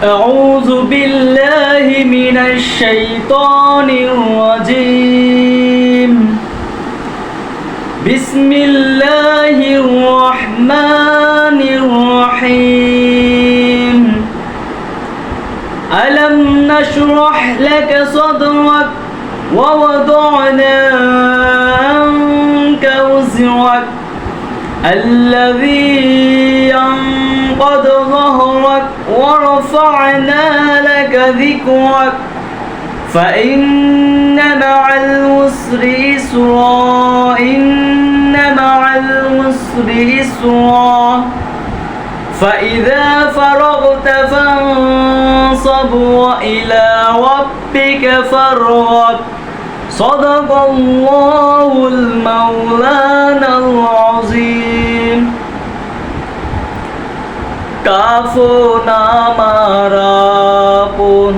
أعوذ بالله من الشيطان الرجيم بسم الله الرحمن الرحيم ألم نشرح لك صدرك ووضعنا عنك وزرك الذي ينقض ظهرك ورفعنا لك ذكرك فإن مع العسر يسرا إن مع العسر يسرا فإذا فرغت فانصب وإلى ربك فارغب صدق الله المولانا العظيم কাফন আমার আপন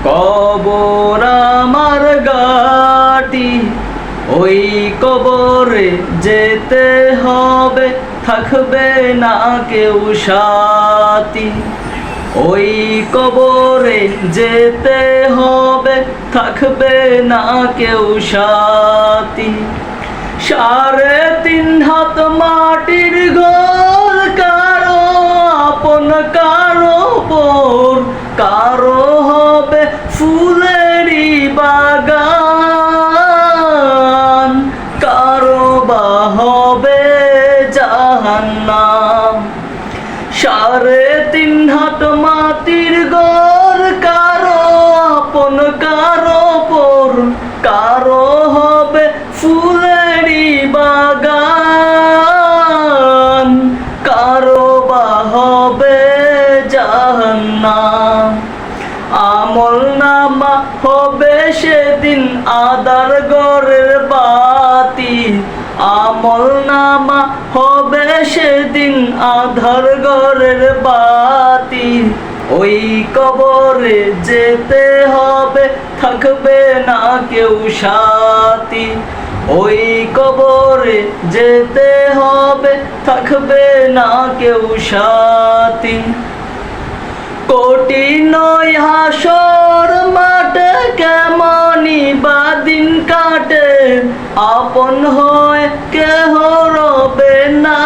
কবর আমার গাটি ওই কবরে যেতে হবে থাকবে না কেউ সাথী ওই কবরে যেতে হবে থাকবে না কেউ সাথী 3.5 হাত মাটির ঘর কারো আপন কারো পর কারো হবে ফুলেরই বাগান কারো বা হবে জাহান্নাম 3.5 হাত মাটির ঘর কারো আপন কারো পর কারো হবে ফুলেরই বাগান কারো বা হবে জাহান্নাম আমলনামা হবে সেদিন আদার ঘরের বাতি আমলনামা হবে সেদিন আধার ঘরের বাতি ওই কবরে যেতে হবে থাকবে না কেউ সাথী ওই কবরে যেতে হবে থাকবে না কেউ সাথী কঠিন হাসর মাঠে কেমনই বা দিন কাটে আপন হয় কেহ রবে না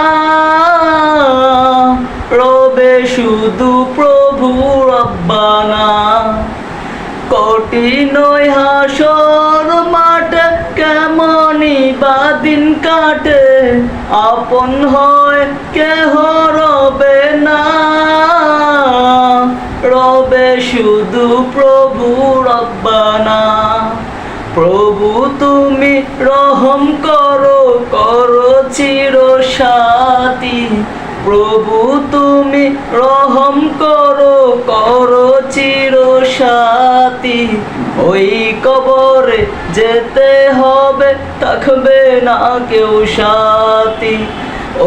রবে শুধু প্রভু রব্বানা কঠিন হাসর মাঠে কেমনই বা দিন কাটে আপন হয় কেহ রবে না রবে শুধু প্রভু রব্বানা প্রভু তুমি রহম করো করো চির সাথী প্রভু তুমি রহম করো করো চির সাথী ওই কবরে যেতে হবে থাকবে না কেউ সাথী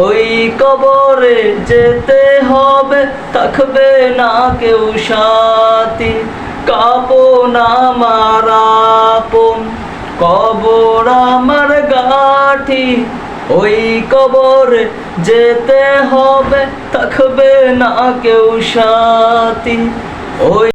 ওই কবরে যেতে হবে থাকবে না কেউ সাথী কাপন আমার আপন কবর আমার গাঠি ওই কবরে যেতে হবে থাকবে না কেউ সাথী ওই